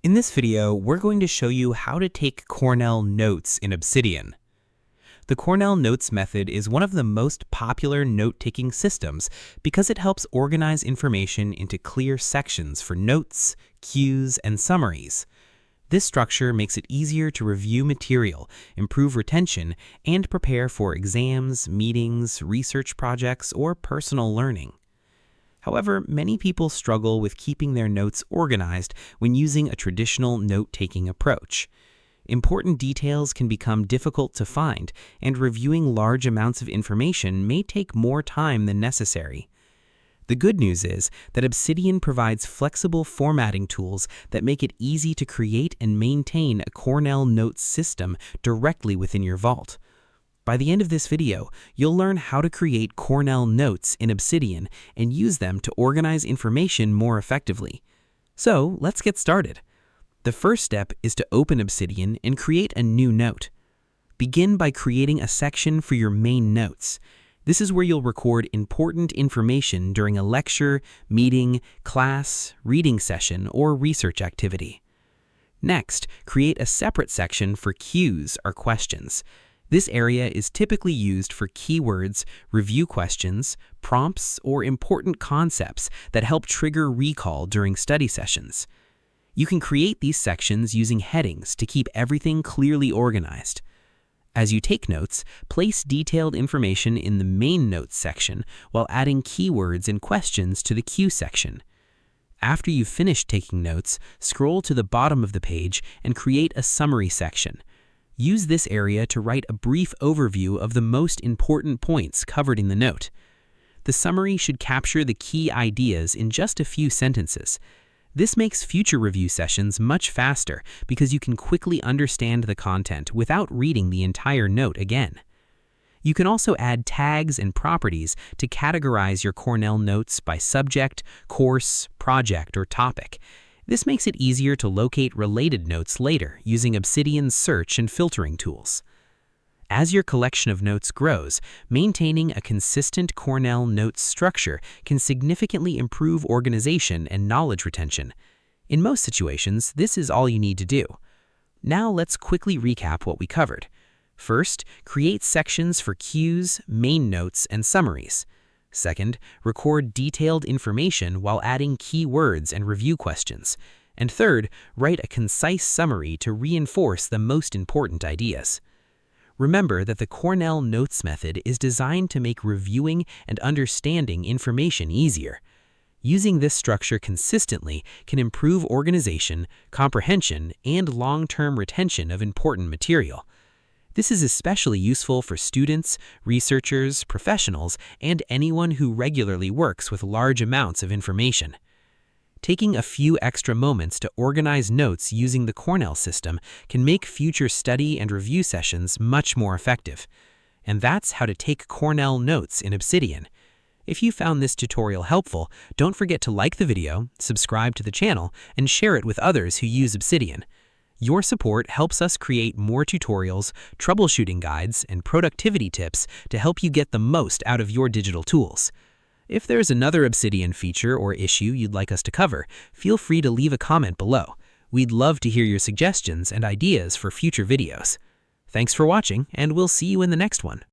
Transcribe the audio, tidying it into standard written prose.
In this video, we're going to show you how to take Cornell notes in Obsidian. The Cornell Notes method is one of the most popular note-taking systems because it helps organize information into clear sections for notes, cues, and summaries. This structure makes it easier to review material, improve retention, and prepare for exams, meetings, research projects, or personal learning. However, many people struggle with keeping their notes organized when using a traditional note-taking approach. Important details can become difficult to find, and reviewing large amounts of information may take more time than necessary. The good news is that Obsidian provides flexible formatting tools that make it easy to create and maintain a Cornell Notes system directly within your vault. By the end of this video, you'll learn how to create Cornell Notes in Obsidian and use them to organize information more effectively. So, let's get started. The first step is to open Obsidian and create a new note. Begin by creating a section for your main notes. This is where you'll record important information during a lecture, meeting, class, reading session, or research activity. Next, create a separate section for cues or questions. This area is typically used for keywords, review questions, prompts, or important concepts that help trigger recall during study sessions. You can create these sections using headings to keep everything clearly organized. As you take notes, place detailed information in the main notes section while adding keywords and questions to the cue section. After you've finished taking notes, scroll to the bottom of the page and create a summary section. Use this area to write a brief overview of the most important points covered in the note. The summary should capture the key ideas in just a few sentences. This makes future review sessions much faster because you can quickly understand the content without reading the entire note again. You can also add tags and properties to categorize your Cornell notes by subject, course, project, or topic. This makes it easier to locate related notes later using Obsidian's search and filtering tools. As your collection of notes grows, maintaining a consistent Cornell Notes structure can significantly improve organization and knowledge retention. In most situations, this is all you need to do. Now let's quickly recap what we covered. First, create sections for cues, main notes, and summaries. Second, record detailed information while adding key words and review questions. And third, write a concise summary to reinforce the most important ideas. Remember that the Cornell Notes method is designed to make reviewing and understanding information easier. Using this structure consistently can improve organization, comprehension, and long-term retention of important material. This is especially useful for students, researchers, professionals, and anyone who regularly works with large amounts of information. Taking a few extra moments to organize notes using the Cornell system can make future study and review sessions much more effective. And that's how to take Cornell Notes in Obsidian. If you found this tutorial helpful, don't forget to like the video, subscribe to the channel, and share it with others who use Obsidian. Your support helps us create more tutorials, troubleshooting guides, and productivity tips to help you get the most out of your digital tools. If there's another Obsidian feature or issue you'd like us to cover, feel free to leave a comment below. We'd love to hear your suggestions and ideas for future videos. Thanks for watching, and we'll see you in the next one.